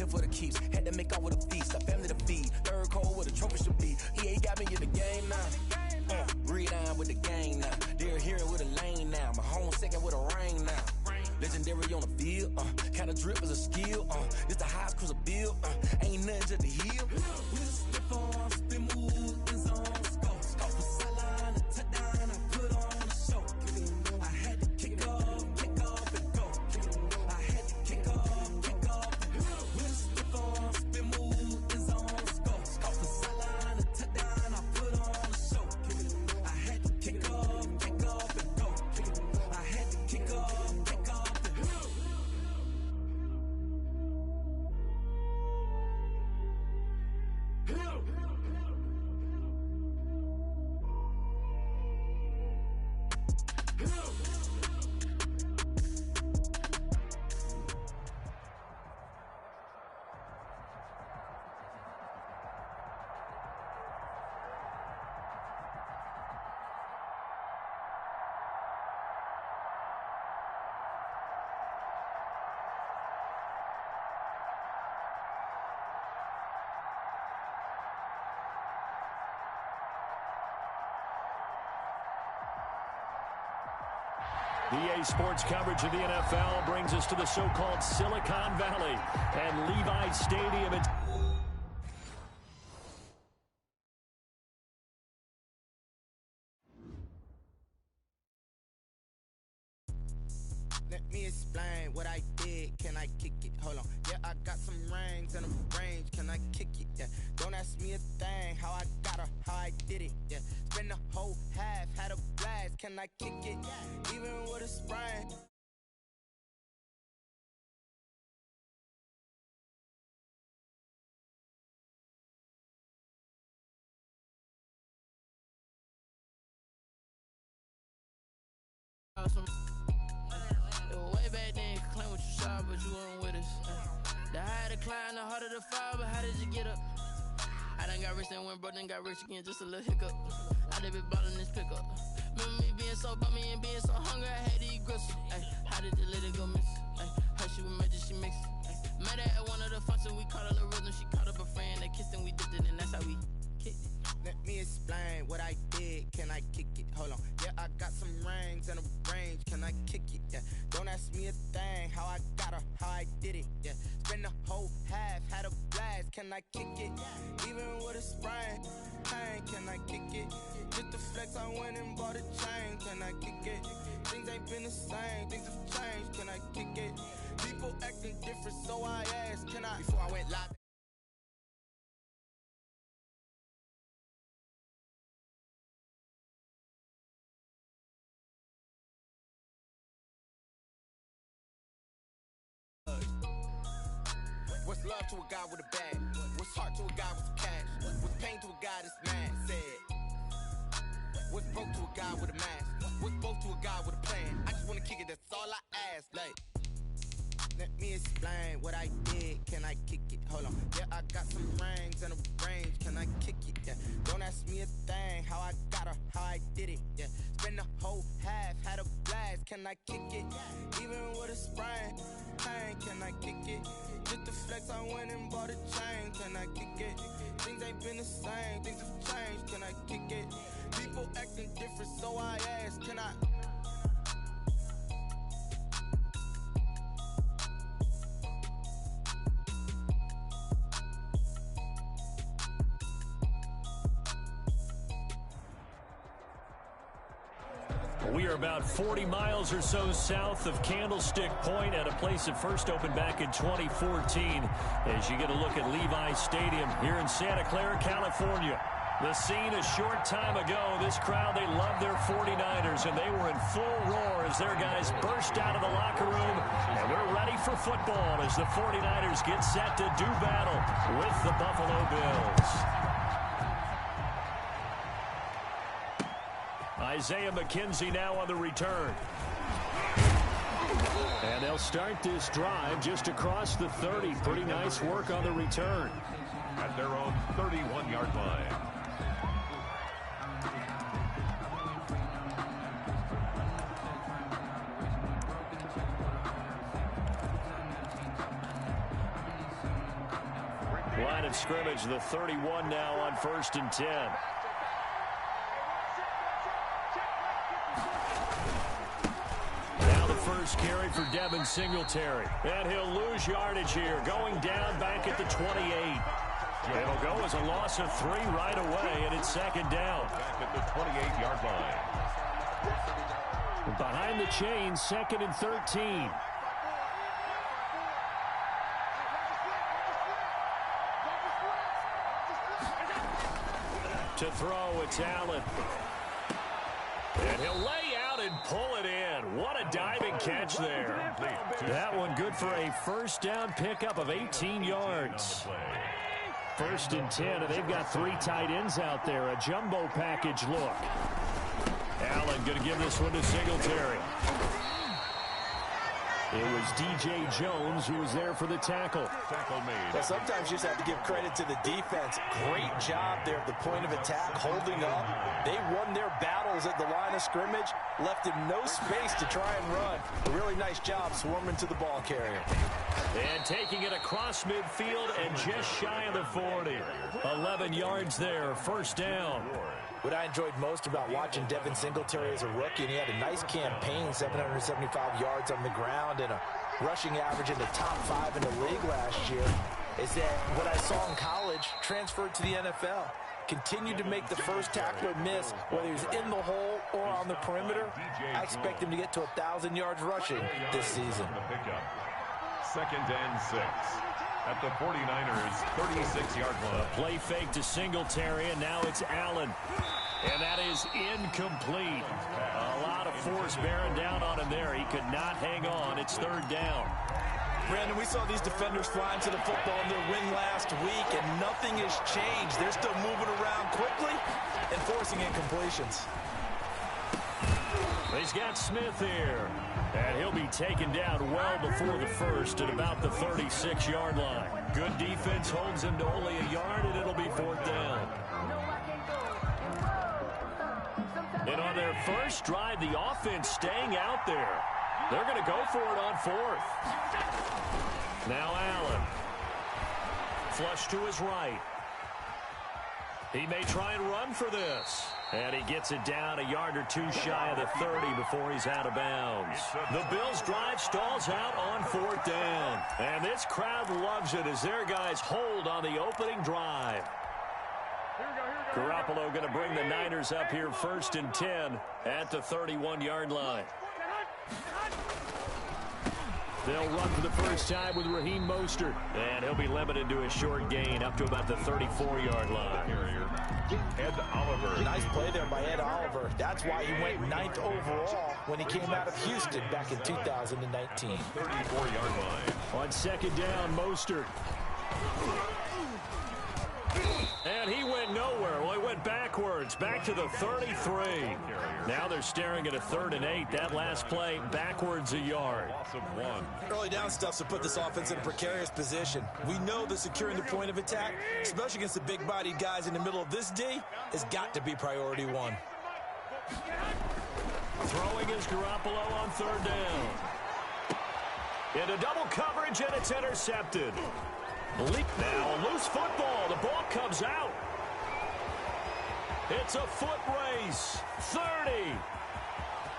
here for the keeps. Had to make off with a feast, a family to feed. Third cold where the trophy should be. EA got me in the game now. Breathe down with the gang now. They're here with a lane now. My home second with a rain now. Legendary on the field. Kinda drip is a skill. It's the highest cruiser bill. Ain't nothing to the hill. We just slip on, spin move, in zone, scope. Scope for sideline, a touchdown, I put on the show. I had to kick off and go. I had to kick off and go. We just slip on, spin move, in zone, scope. Scope for sideline, a touchdown, I put on the show. I had to kick off and go. I had to kick off and go. EA Sports coverage of the NFL brings us to the so-called Silicon Valley and Levi Stadium. Let me explain what I did. Can I kick it? Hold on. Yeah, I got some rings and a range. Can I kick it? Yeah. Don't ask me a thing. How I got her, how I did it. Yeah. Spend the whole half, had a blast. Can I kick it? Even with a sprain. Way back then, you could claim what you saw, but you weren't with us. The higher the climb, the harder the fall, but how did you get up? I done got rich, then went broke, then got rich again, just a little hiccup. I done been ballin' this pickup. Remember me being so bummy and being so hungry, I had to eat gristle. How did the lady go miss? How she was magic, she mixed. Met her at one of the functions, we caught her the rhythm, she caught up a friend, they kissed and we dipped it, and that's how we kicked it. Let me explain what I did. Can I kick it? Hold on. Yeah, I got some rings and a range. Can I kick it? Yeah. Don't ask me a thing. How I got her, how I did it. Yeah. Spend the whole half, had a blast. Can I kick it? Even with a sprain. Pain, can I kick it? Just the flex, I went and bought a chain. Can I kick it? Things ain't been the same. Things have changed. Can I kick it? People acting different, so I asked. Can I? Before I went live. What's love to a guy with a bag? What's heart to a guy with some cash? What's pain to a guy that's mad? Said. What's broke to a guy with a mask? What's both to a guy with a plan? I just wanna kick it, that's all I ask. Like, let me explain what I did. Can I kick it? Hold on. Yeah, I got some rings and a range. Can I kick it? Yeah. Don't ask me a thing. How I got her, how I did it. Yeah. Spend the whole half, had a blast. Can I kick it? Even with a sprain. Pain, can I kick it? Just the flex, I went and bought a chain. Can I kick it? Things ain't been the same. Things have changed. Can I kick it? People acting different, so I asked. Can I? We are about 40 miles or so south of Candlestick Point at a place that first opened back in 2014 as you get a look at Levi Stadium here in Santa Clara, California. The scene a short time ago, this crowd, they love their 49ers, and they were in full roar as their guys burst out of the locker room, and we're ready for football as the 49ers get set to do battle with the Buffalo Bills. Isaiah McKenzie now on the return. And they'll start this drive just across the 30. Pretty nice work on the return. At their own 31-yard line. Line of scrimmage, the 31 now on 1st and 10. Now the first carry for Devin Singletary. And he'll lose yardage here, going down back at the 28. It'll go as a loss of 3 right away, and it's 2nd down. Back at the 28-yard line. Behind the chain, 2nd and 13. To throw, it's Allen. And he'll lay out and pull it in. What a diving catch there. That one good for a first down pickup of 18 yards. 1st and 10, and they've got 3 tight ends out there. A jumbo package look. Allen going to give this one to Singletary. It was D.J. Jones who was there for the tackle. Tackle made. Well, sometimes you just have to give credit to the defense. Great job there at the point of attack, holding up. They won their battles at the line of scrimmage, left him no space to try and run. A really nice job swarming to the ball carrier. And taking it across midfield and just shy of the 40. 11 yards there, 1st down. What I enjoyed most about watching Devin Singletary as a rookie, and he had a nice campaign, 775 yards on the ground and a rushing average in the top 5 in the league last year, is that what I saw in college transferred to the NFL. Continued to make the first tackler miss, whether he's in the hole or on the perimeter. I expect him to get to 1,000 yards rushing this season. 2nd and 6. At the 49ers, 36-yard line. Play fake to Singletary, and now it's Allen. And that is incomplete. A lot of force bearing down on him there. He could not hang on. It's 3rd down. Brandon, we saw these defenders flying to the football in their win last week, and nothing has changed. They're still moving around quickly and forcing incompletions. He's got Smith here. And he'll be taken down well before the 1st at about the 36-yard line. Good defense holds him to only a yard, and it'll be 4th down. And on their first drive, the offense staying out there. They're going to go for it on 4th. Now Allen. Flush to his right. He may try and run for this. And he gets it down a yard or 2 shy of the 30 before he's out of bounds. The Bills' drive stalls out on 4th down. And this crowd loves it as their guys hold on the opening drive. Garoppolo going to bring the Niners up here 1st and 10 at the 31-yard line. They'll run for the first time with Raheem Mostert. And he'll be limited to a short gain up to about the 34-yard line. Ed Oliver. Nice play there by Ed Oliver. That's why he went 9th overall when he came out of Houston back in 2019. 34-yard line. On 2nd down, Mostert. And he went nowhere. Well, he went backwards, back to the 33. Now they're staring at a 3rd and 8. That last play, backwards a yard. Loss of 1. Early down stuff's to put this offense in a precarious position. We know that securing the point of attack, especially against the big-bodied guys in the middle of this D, has got to be priority 1. Throwing is Garoppolo on 3rd down. Into double coverage, and it's intercepted. Now a loose football. The ball comes out. It's a foot race. 30.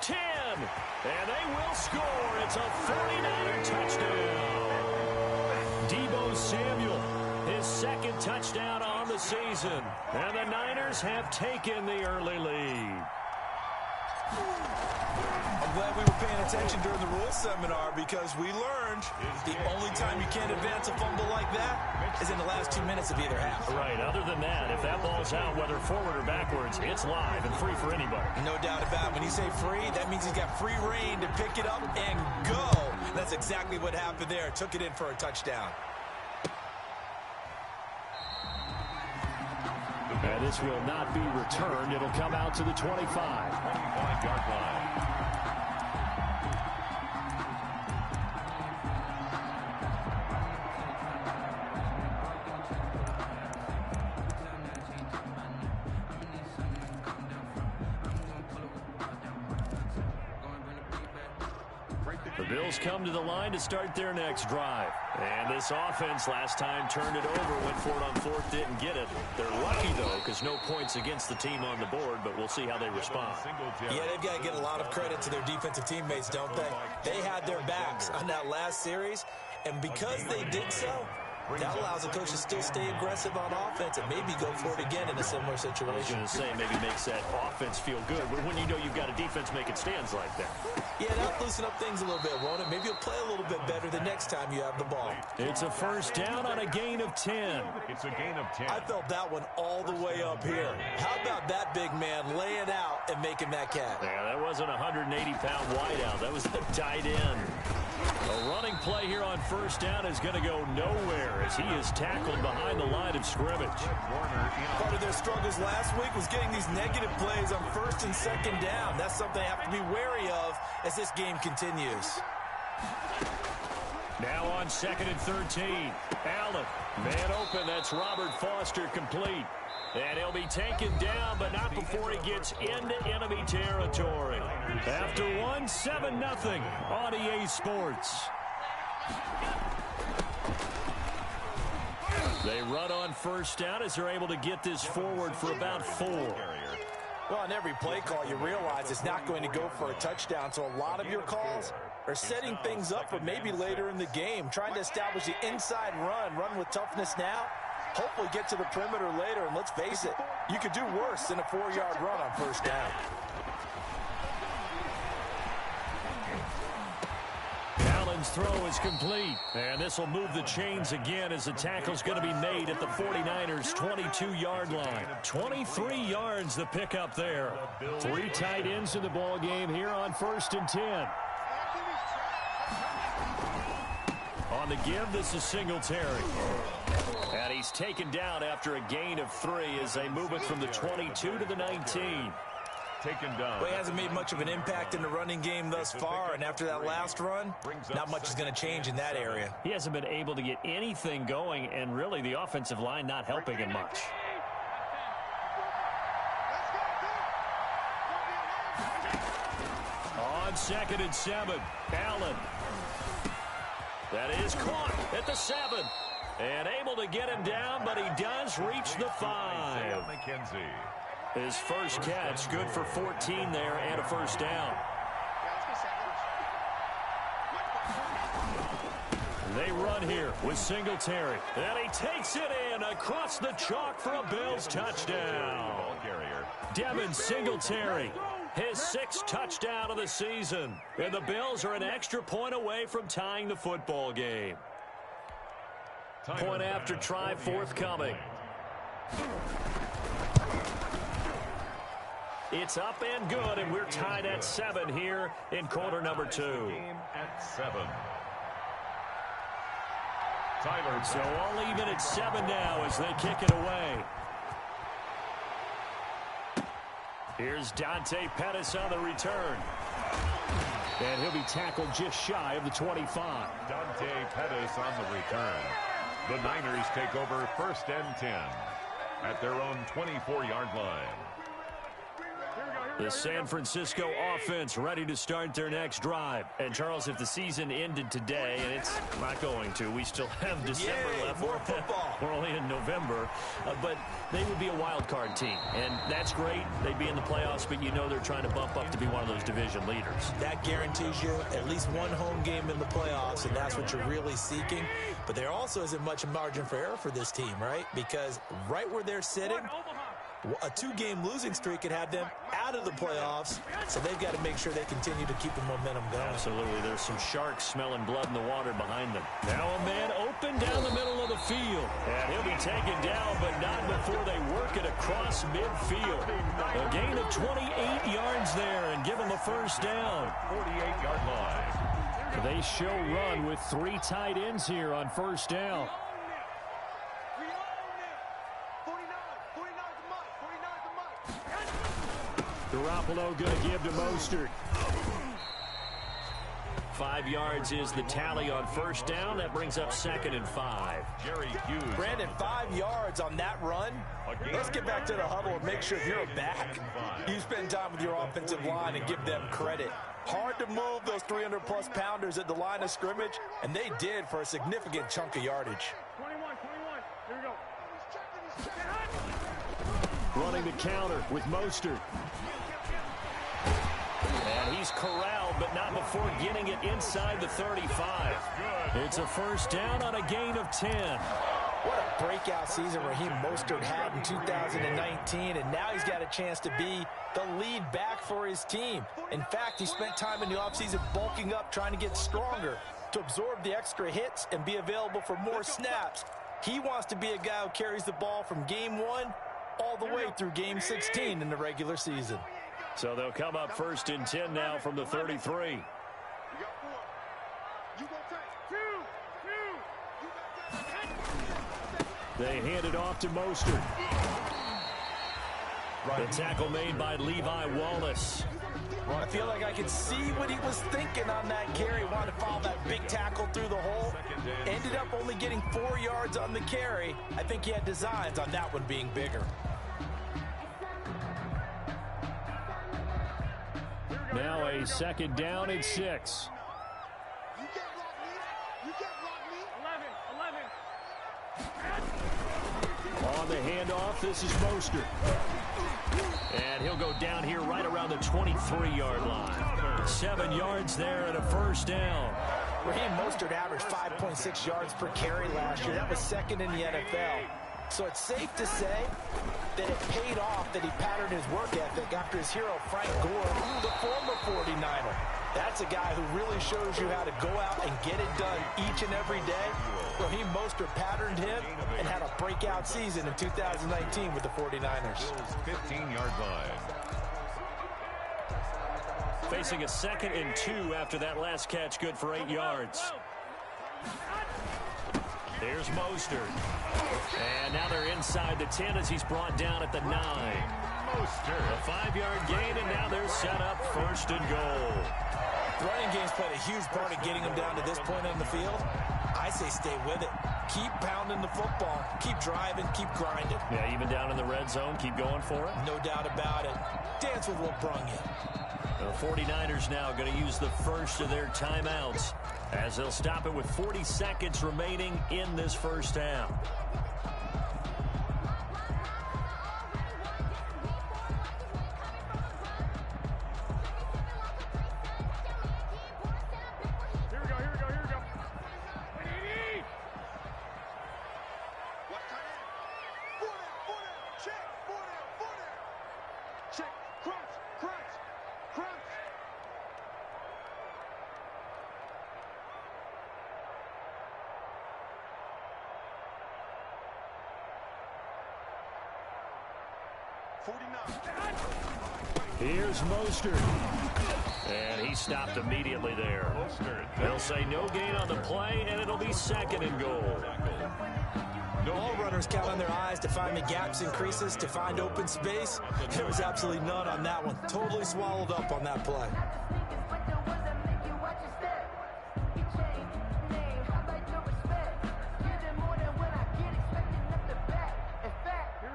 10. And they will score. It's a 49er touchdown. Deebo Samuel, his 2nd touchdown on the season. And the Niners have taken the early lead. I'm glad we were paying attention during the rules seminar because we learned the only time you can't advance a fumble like that is in the last 2 minutes of either half. Right. Other than that, if that ball's out, whether forward or backwards, it's live and free for anybody. No doubt about it. When you say free, that means he's got free reign to pick it up and go. That's exactly what happened there. Took it in for a touchdown. And this will not be returned. It'll come out to the 25. 25-yard line. The Bills come to the line to start their next drive. And this offense last time turned it over, went for it on fourth, didn't get it. They're lucky, though, because no points against the team on the board, but we'll see how they respond. Yeah, they've got to get a lot of credit to their defensive teammates, don't they? They had their backs on that last series, and because they did so, that allows the coach to still stay aggressive on offense and maybe go for it again in a similar situation. I was going to say maybe makes that offense feel good, but when you know you've got a defense making stands like that. Yeah, that'll loosen up things a little bit, won't it? Maybe you'll play a little bit better the next time you have the ball. It's a first down on a gain of 10. It's a gain of 10. I felt that one all the way up here. How about that big man laying out and making that catch? Yeah, that wasn't a 180-pound wideout. That was the tight end. A running play here on first down is going to go nowhere as he is tackled behind the line of scrimmage. Part of their struggles last week was getting these negative plays on first and second down. That's something they have to be wary of as this game continues. Now on second and 13. Allen, man open. That's Robert Foster complete. And he'll be taken down, but not before he gets into enemy territory. After one, 7-0 on EA Sports. They run on first down as they're able to get this forward for about 4. Well, on every play call, you realize it's not going to go for a touchdown, so a lot of your calls are setting things up for maybe later in the game, trying to establish the inside run with toughness now. Hopefully get to the perimeter later, and let's face it, you could do worse than a 4-yard run on first down. Allen's throw is complete, and this will move the chains again as the tackle's going to be made at the 49ers' 22-yard line. 23 yards the pickup there. 3 tight ends in the ball game here on first and 10. On the give, this is Singletary. And he's taken down after a gain of 3 as they move it from the 22 to the 19. Taken down. Well, he hasn't made much of an impact in the running game thus far, and after that last run, not much is going to change in that area. He hasn't been able to get anything going, and really the offensive line not helping him much. On second and 7, Allen. That is caught at the 7. And able to get him down, but he does reach the 5. His first catch, good for 14 there and a first down. They run here with Singletary. And he takes it in across the chalk for a Bills touchdown. Devin Singletary, his 6th touchdown of the season. And the Bills are an extra point away from tying the football game. Point after try forthcoming. It's up and good, and we're tied at 7 here in quarter number 2. Game at 7. So all even at 7 now as they kick it away. Here's Dante Pettis on the return. And he'll be tackled just shy of the 25. Dante Pettis on the return. The Niners take over first and 10 at their own 24-yard line. The San Francisco offense ready to start their next drive. And, Charles, if the season ended today, and it's not going to, we still have December left. More football. We're only in November. But they would be a wild card team. And that's great. They'd be in the playoffs, but you know they're trying to bump up to be one of those division leaders. That guarantees you at least one home game in the playoffs, and that's what you're really seeking. But there also isn't much margin for error for this team, right? Because right where they're sitting, a 2-game losing streak could have them out of the playoffs, so they've got to make sure they continue to keep the momentum going. Absolutely. There's some sharks smelling blood in the water behind them. Now a man open down the middle of the field. And he'll be taken down, but not before they work it across midfield. A gain of 28 yards there and give him a first down. 48-yard line. They show run with 3 tight ends here on first down. Garoppolo going to give to Mostert. 5 yards is the tally on first down. That brings up second and 5. Jerry Hughes. Brandon, 5 yards on that run. Let's get back to the huddle and make sure if you're a back, you spend time with your offensive line and give them credit. Hard to move those 300-plus pounders at the line of scrimmage, and they did for a significant chunk of yardage. 21. Here we go. Running the counter with Mostert. And he's corralled, but not before getting it inside the 35. It's a first down on a gain of 10. What a breakout season Raheem Mostert had in 2019, and now he's got a chance to be the lead back for his team. In fact, he spent time in the offseason bulking up, trying to get stronger to absorb the extra hits and be available for more snaps. He wants to be a guy who carries the ball from game 1 all the way through game 16 in the regular season. So they'll come up first and 10 now from the 33. They hand it off to Mostert. The tackle made by Levi Wallace. Well, I feel like I could see what he was thinking on that carry. Wanted to follow that big tackle through the hole. Ended up only getting 4 yards on the carry. I think he had designs on that one being bigger. Now a second down and 6. On the handoff, this is Mostert. And he'll go down here right around the 23-yard line. 7 yards there and a first down. Raheem Mostert averaged 5.6 yards per carry last year. That was second in the NFL. So it's safe to say that it paid off that he patterned his work ethic after his hero Frank Gore, the former 49er. That's a guy who really shows you how to go out and get it done each and every day. Raheem Mostert patterned him and had a breakout season in 2019 with the 49ers. 15-yard line. Facing a second and 2 after that last catch, good for 8 yards. There's Mostert. And now they're inside the 10 as he's brought down at the 9. Mostert. A 5-yard gain, and now they're set up first and goal. Running game's played a huge part of getting them down to this point on the field. I say stay with it. Keep pounding the football. Keep driving. Keep grinding. Yeah, even down in the red zone, keep going for it. No doubt about it. Dance with what brung you. The 49ers now going to use the first of their timeouts as they'll stop it with 40 seconds remaining in this first half. Here's Mostert. And he stopped immediately there. They'll say no gain on the play, and it'll be second and goal. All runners count on their eyes to find the gaps and creases, to find open space. There was absolutely none on that one. Totally swallowed up on that play.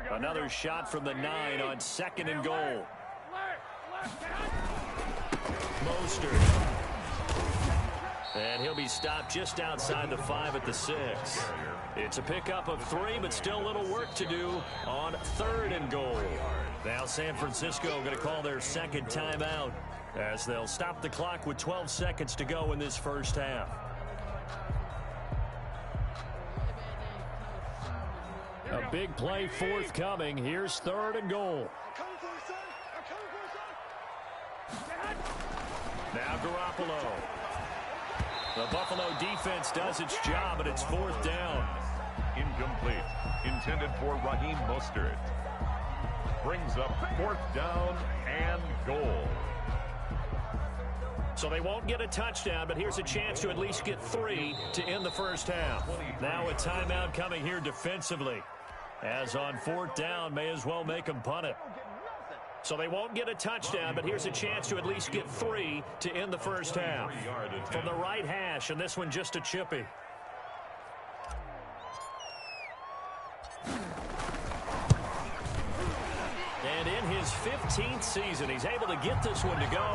Another shot from the 9 on second and goal. Mostert. And he'll be stopped just outside the 5 at the 6. It's a pickup of 3, but still a little work to do on third and goal. Now San Francisco going to call their second timeout as they'll stop the clock with 12 seconds to go in this first half. A big play forthcoming. Here's third and goal. Now Garoppolo. The Buffalo defense does its job, and it's fourth down. Incomplete. Intended for Raheem Mostert. Brings up fourth down and goal. So they won't get a touchdown, but here's a chance to at least get 3 to end the first half. Now a timeout coming here defensively. As on fourth down, may as well make them punt it. So they won't get a touchdown, but here's a chance to at least get 3 to end the first half. From the right hash, and this one just a chippy. And in his his 15th season. He's able to get this one to go.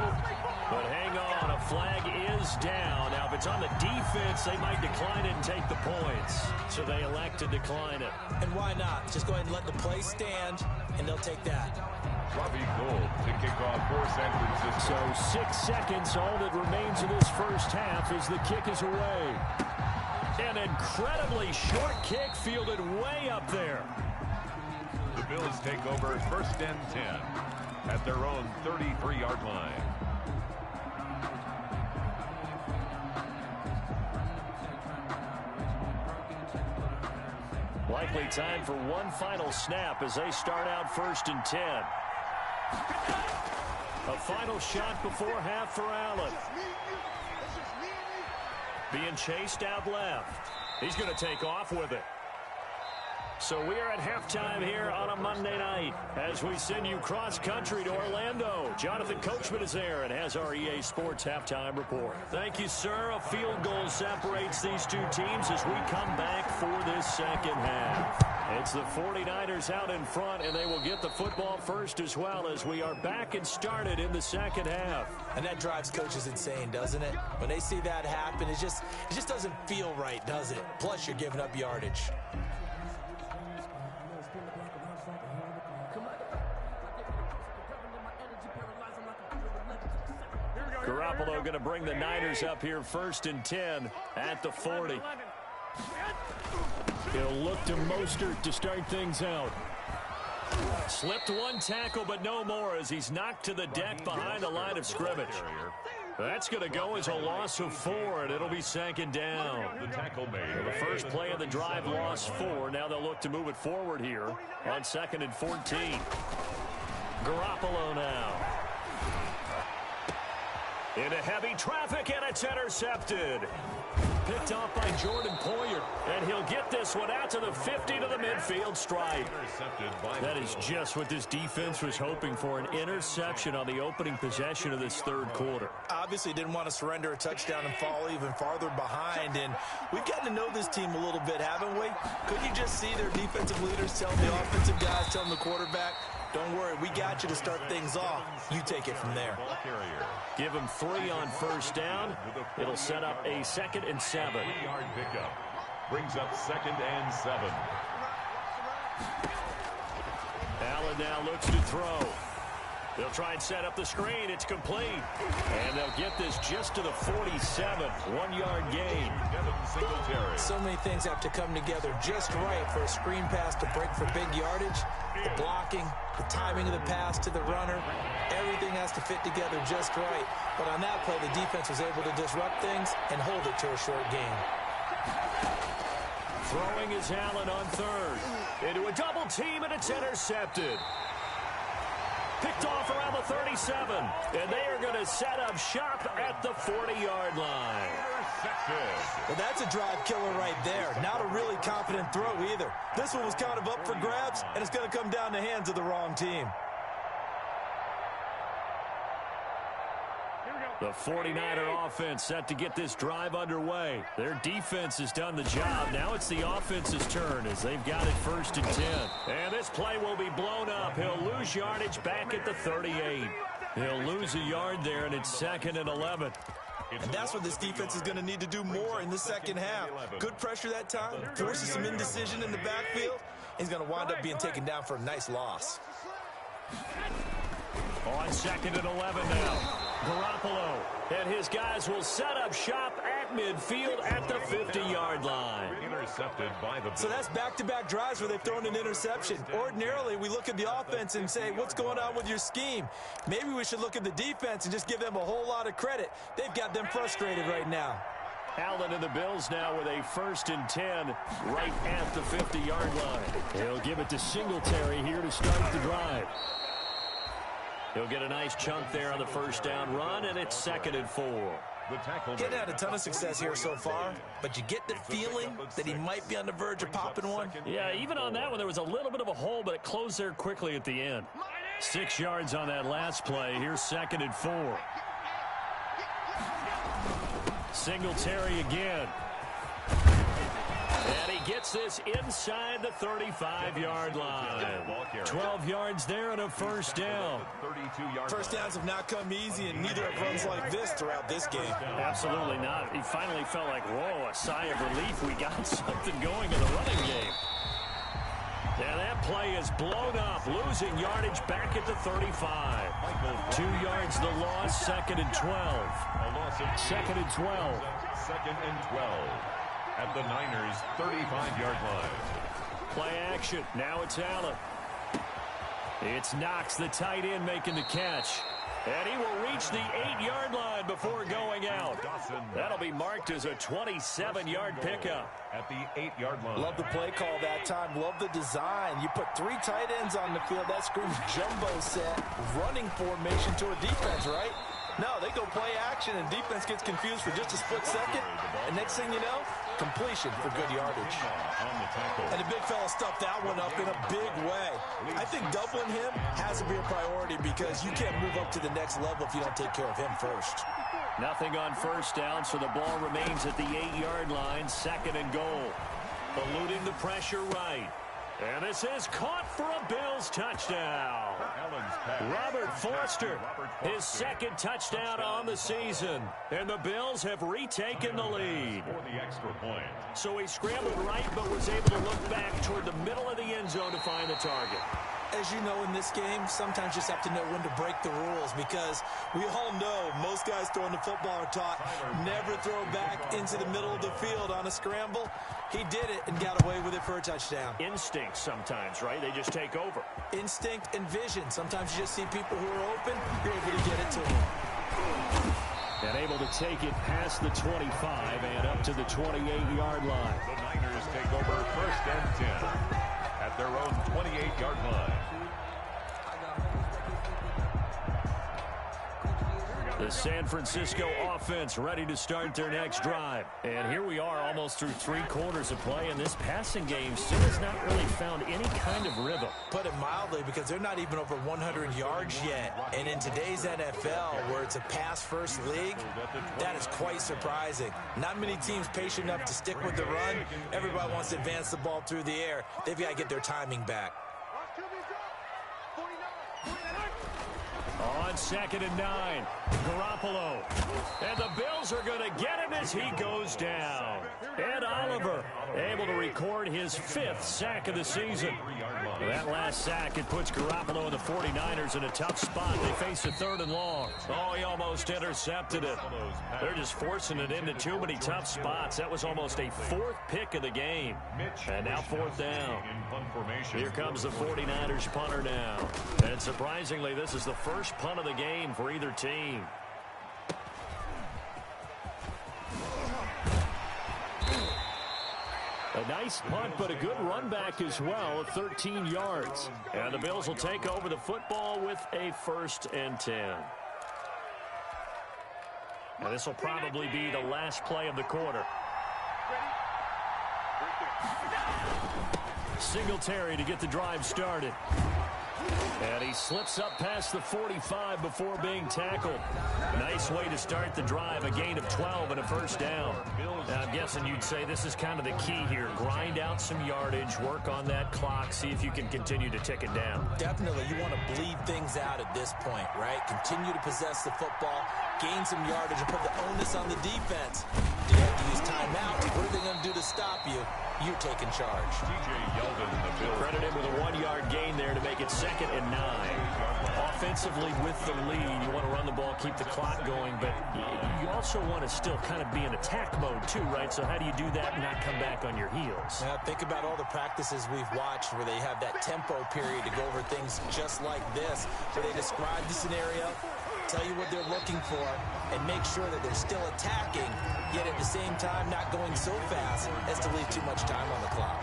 But hang on, a flag is down. Now, if it's on the defense, they might decline it and take the points. So they elect to decline it. And why not? Just go ahead and let the play stand, and they'll take that. Robbie Gould to kick off for San Francisco. So 6 seconds, all that remains of this first half as the kick is away. An incredibly short kick fielded way up there. The Bills take over first and 10 at their own 33-yard line. Likely time for one final snap as they start out first and 10. A final shot before half for Allen. Being chased out left. He's going to take off with it. So we are at halftime here on a Monday night as we send you cross-country to Orlando. Jonathan Coachman is there and has our EA Sports halftime report. Thank you, sir. A field goal separates these two teams as we come back for this second half. It's the 49ers out in front, and they will get the football first as well as we are back and started in the second half. And that drives coaches insane, doesn't it? When they see that happen, it just doesn't feel right, does it? Plus, you're giving up yardage. Garoppolo going to bring the Niners up here first and 10 at the 40. He'll look to Mostert to start things out. Slipped one tackle, but no more as he's knocked to the deck behind the line of scrimmage. That's going to go as a loss of 4, and it'll be second down. The tackle made. The first play of the drive lost 4. Now they'll look to move it forward here on second and 14. Garoppolo now. Into heavy traffic, and it's intercepted. Picked off by Jordan Poyer, and he'll get this one out to the 50 to the midfield stripe. That is just what this defense was hoping for, an interception on the opening possession of this third quarter. Obviously didn't want to surrender a touchdown and fall even farther behind, and we've gotten to know this team a little bit, haven't we? Couldn't you just see their defensive leaders telling the offensive guys, telling the quarterback, don't worry, we got you to start things off. You take it from there. Give him 3 on first down. It'll set up a second and 7. 3-yard pickup. Brings up second and 7. Allen now looks to throw. They'll try and set up the screen. It's complete. And they'll get this just to the 47. 1-yard gain. So many things have to come together just right for a screen pass to break for big yardage. The blocking, the timing of the pass to the runner, everything has to fit together just right. But on that play, the defense was able to disrupt things and hold it to a short gain. Throwing is Allen on third. Into a double team, and it's intercepted. Picked off around the 37, and they are going to set up shop at the 40-yard line. Well, that's a drive killer right there. Not a really confident throw either. This one was kind of up for grabs, and it's going to come down the hands of the wrong team. The 49er offense set to get this drive underway. Their defense has done the job. Now it's the offense's turn as they've got it first and 10. And this play will be blown up. He'll lose yardage back at the 38. He'll lose a yard there, and it's second and 11. And that's what this defense is going to need to do more in the second half. Good pressure that time, forces some indecision in the backfield. He's going to wind up being taken down for a nice loss. On second and 11 now. Garoppolo and his guys will set up shop at midfield at the 50-yard line. Intercepted by the Bills. So that's back-to-back drives where they've thrown an interception. Ordinarily, we look at the offense and say, what's going on with your scheme? Maybe we should look at the defense and just give them a whole lot of credit. They've got them frustrated right now. Allen and the Bills now with a first and 10 right at the 50-yard line. He'll give it to Singletary here to start the drive. He'll get a nice chunk there on the first down run, and it's second and 4. Getting had a ton of success here so far, but you get the feeling that he might be on the verge of popping one. Yeah, even on that one, there was a little bit of a hole, but it closed there quickly at the end. 6 yards on that last play. Here's second and 4. Singletary again. And he gets this inside the 35-yard line. 12 yards there and a first down. First downs have not come easy, and neither have runs like this throughout this game. Absolutely not. He finally felt like, whoa, a sigh of relief. We got something going in the running game. And that play is blown up, losing yardage back at the 35. 2 yards the loss, 2nd and 12. 2nd and 12. 2nd and 12 at the Niners' 35-yard line. Play action. Now it's Allen. It's Knox, the tight end, making the catch. And he will reach the 8-yard line before going out. That'll be marked as a 27-yard pickup. At the 8-yard line. Love the play call that time. Love the design. You put 3 tight ends on the field. That screams jumbo set, running formation to a defense, right? No, they go play action, and defense gets confused for just a split second. And next thing you know, completion for good yardage. And the big fella stuffed that one up in a big way. I think doubling him has to be a priority because you can't move up to the next level if you don't take care of him first. Nothing on first down, so the ball remains at the 8-yard line, 2nd and goal. Eluding the pressure right. And this is caught for a Bills touchdown. Robert Forster, his 2nd touchdown on the season. And the Bills have retaken the lead. For the extra point. So he scrambled right, but was able to look back toward the middle of the end zone to find the target. As you know, in this game, sometimes you just have to know when to break the rules because we all know most guys throwing the football are taught never throw back into the middle of the field on a scramble. He did it and got away with it for a touchdown. Instinct sometimes, right? They just take over. Instinct and vision. Sometimes you just see people who are open, you're able to get it to them. And able to take it past the 25 and up to the 28-yard line. The Niners take over 1st and 10 at their own 28-yard line. The San Francisco offense ready to start their next drive. And here we are almost through 3 quarters of play, and this passing game still has not really found any kind of rhythm. Put it mildly, because they're not even over 100 yards yet. And in today's NFL, where it's a pass-first league, that is quite surprising. Not many teams patient enough to stick with the run. Everybody wants to advance the ball through the air. They've got to get their timing back. On 2nd and 9, Garoppolo. And the Bills are going to get him as he goes down. Ed Oliver able to record his 5th sack of the season. That last sack, it puts Garoppolo and the 49ers in a tough spot. They face a 3rd and long. Oh, he almost intercepted it. They're just forcing it into too many tough spots. That was almost a 4th pick of the game. And now 4th down. Here comes the 49ers punter now. And surprisingly, this is the first punt of the game for either team. A nice punt, but a good run back as well of 13 yards. And the Bills will take over the football with a 1st and 10. Now this will probably be the last play of the quarter. Singletary to get the drive started. And he slips up past the 45 before being tackled. Nice way to start the drive, a gain of 12 and a 1st down. Now, I'm guessing you'd say this is kind of the key here. Grind out some yardage, work on that clock, see if you can continue to tick it down. Definitely, you want to bleed things out at this point, right? Continue to possess the football, gain some yardage, and put the onus on the defense. Do you have to use timeouts? What are they going to do to stop you? You're taking charge. TJ Yeldon, the Bills. Credit him with a 1-yard gain there to make it 2nd and 9. Offensively with the lead, you want to run the ball, keep the clock going, but you also want to still kind of be in attack mode too, right? So how do you do that and not come back on your heels? Now, think about all the practices we've watched where they have that tempo period to go over things just like this, where they describe the scenario, tell you what they're looking for, and make sure that they're still attacking, yet at the same time not going so fast as to leave too much time on the clock.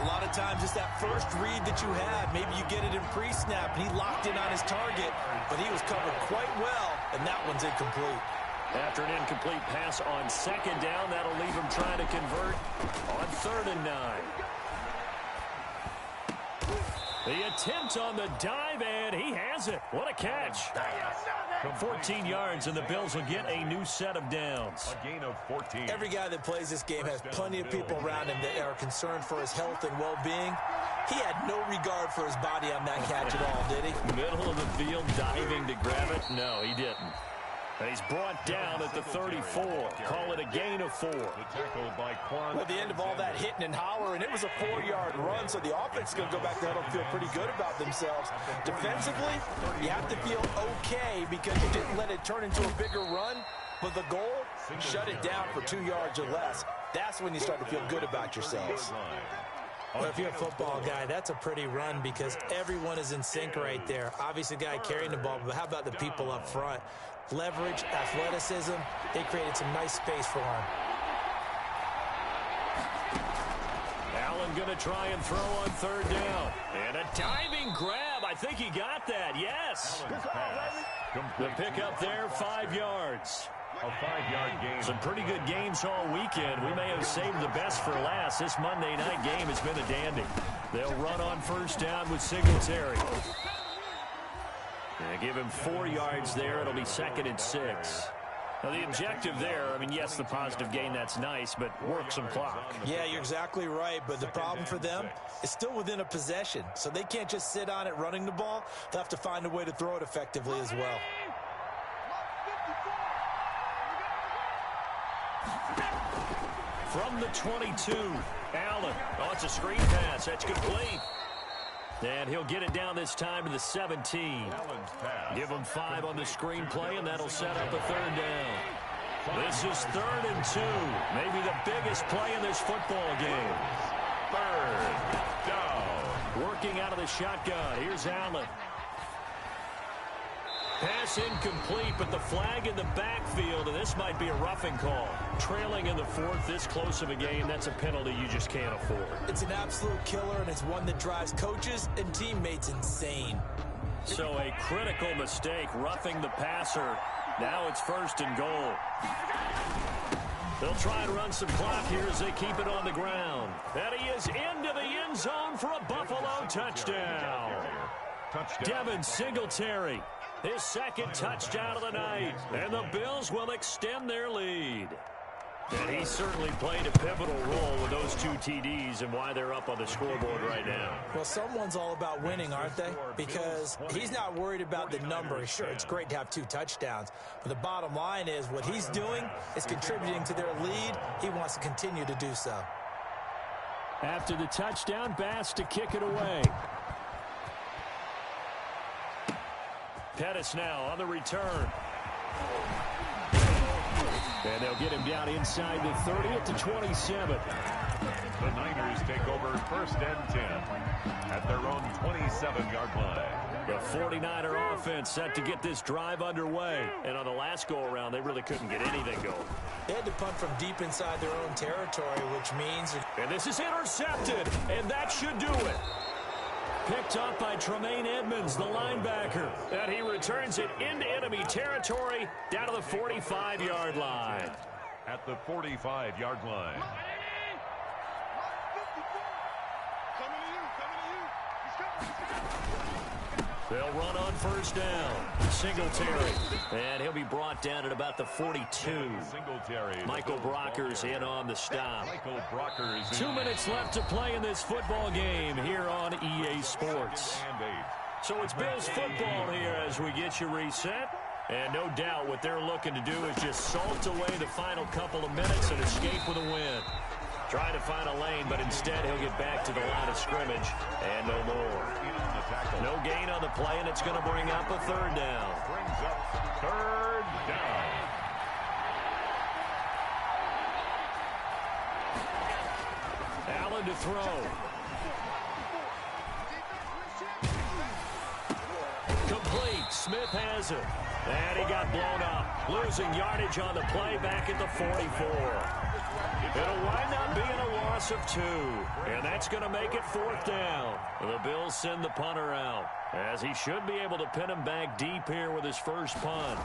A lot of times it's that first read that you have. Maybe you get it in pre-snap, and he locked in on his target, but he was covered quite well, and that one's incomplete. After an incomplete pass on 2nd down, that'll leave him trying to convert on 3rd and 9. The attempt on the dive, and he has it. What a catch. 14 yards, and the Bills will get a new set of downs. A gain of 14. Every guy that plays this game has plenty of people around him that are concerned for his health and well-being. He had no regard for his body on that catch at all, did he? Middle of the field, diving to grab it? No, he didn't. And he's brought down at the 34. Call it a gain of 4. The tackle by Quan. Well, at the end of all that hitting and hollering, it was a 4-yard run, so the offense is going to go back to huddle and feel pretty good about themselves. Defensively, you have to feel okay because you didn't let it turn into a bigger run, but the goal, shut it down for 2 yards or less. That's when you start to feel good about yourselves. Well, if you're a football guy, that's a pretty run because everyone is in sync right there. Obviously, the guy carrying the ball, but how about the people up front? Leverage, athleticism, they created some nice space for him. Allen going to try and throw on 3rd down. And a diving grab. I think he got that. Yes. The pickup there, 5 yards. A 5-yard gain. Some pretty good games all weekend. We may have saved the best for last. This Monday night game has been a dandy. They'll run on 1st down with Singletary. And give him 4 yards there. It'll be 2nd and 6. Now, the objective there, I mean, yes, the positive gain, that's nice, but work some clock. Yeah, you're exactly right, but the problem for them is still within a possession, so they can't just sit on it running the ball. They'll have to find a way to throw it effectively as well. From the 22, Allen. Oh, it's a screen pass. That's complete. And he'll get it down this time to the 17. Give him 5 on the screenplay, and that'll set up a 3rd down. This is 3rd and 2. Maybe the biggest play in this football game. 3rd down. Working out of the shotgun. Here's Allen. Pass incomplete, but the flag in the backfield, and this might be a roughing call. Trailing in the 4th, this close of a game, that's a penalty you just can't afford. It's an absolute killer, and it's one that drives coaches and teammates insane. So a critical mistake, roughing the passer. Now it's 1st and goal. They'll try and run some clock here as they keep it on the ground. And he is into the end zone for a Buffalo touchdown. Devin Singletary. His 2nd touchdown of the night, and the Bills will extend their lead. And he certainly played a pivotal role with those 2 TDs and why they're up on the scoreboard right now. Well, someone's all about winning, aren't they? Because he's not worried about the number. Sure, it's great to have 2 touchdowns, but the bottom line is what he's doing is contributing to their lead. He wants to continue to do so. After the touchdown, Bass to kick it away. Pettis now on the return. And they'll get him down inside the 30 at the 27. The Niners take over 1st and 10 at their own 27-yard line. The 49er offense set to get this drive underway. And on the last go-around, they really couldn't get anything going. They had to punt from deep inside their own territory, which means... And this is intercepted, and that should do it. Picked up by Tremaine Edmonds, the linebacker. And he returns it into enemy territory down to the 45-yard line. At the 45-yard line. They'll run on 1st down. Singletary. And he'll be brought down at about the 42. Singletary. Michael Brockers in on the stop. Michael Brockers. 2 minutes left to play in this football game here on EA Sports. So it's Bills football here as we get you reset. And no doubt what they're looking to do is just salt away the final couple of minutes and escape with a win. Trying to find a lane, but instead he'll get back to the line of scrimmage and no more. No gain on the play, and it's going to bring up a 3rd down. Brings up 3rd down. Allen to throw. Complete. Smith has it. And he got blown up. Losing yardage on the play back at the 44. It'll wind up being a loss of 2. And that's going to make it 4th down. The Bills send the punter out, as he should be able to pin him back deep here with his first punt.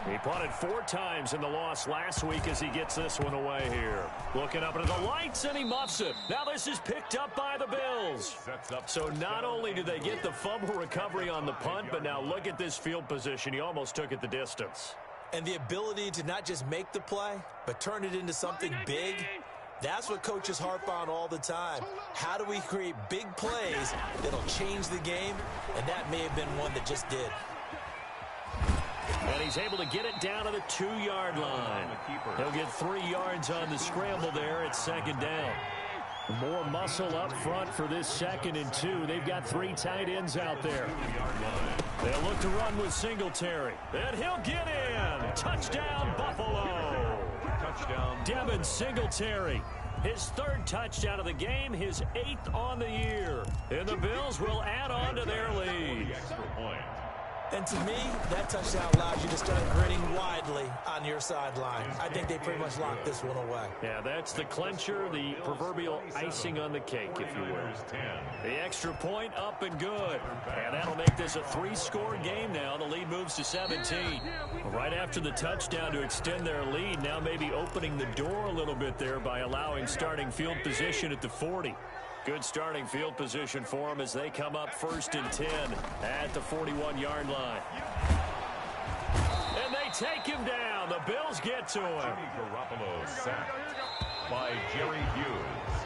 He punted 4 times in the loss last week as he gets this one away here. Looking up into the lights, and he muffs it. Now this is picked up by the Bills. So not only do they get the fumble recovery on the punt, but now look at this field position. He almost took it the distance. And the ability to not just make the play, but turn it into something big, that's what coaches harp on all the time. How do we create big plays that'll change the game? And that may have been one that just did. And he's able to get it down to the 2-yard line. He'll get 3 yards on the scramble there at 2nd down. More muscle up front for this 2nd and 2. They've got 3 tight ends out there. They'll look to run with Singletary. And he'll get in. Touchdown, Buffalo. Touchdown. Devin Singletary. His 3rd touchdown of the game, his 8th on the year. And the Bills will add on to their lead. Extra point. And to me, that touchdown allows you to start grinning widely on your sideline. I think they pretty much locked this one away. Yeah, that's the clincher, the proverbial icing on the cake, if you will. The extra point up and good. And that'll make this a 3-score game now. The lead moves to 17. Right after the touchdown to extend their lead, now maybe opening the door a little bit there by allowing starting field position at the 40. Good starting field position for them as they come up 1st and 10 at the 41-yard line. And they take him down. The Bills get to him. Garoppolo sacked by Jerry Hughes.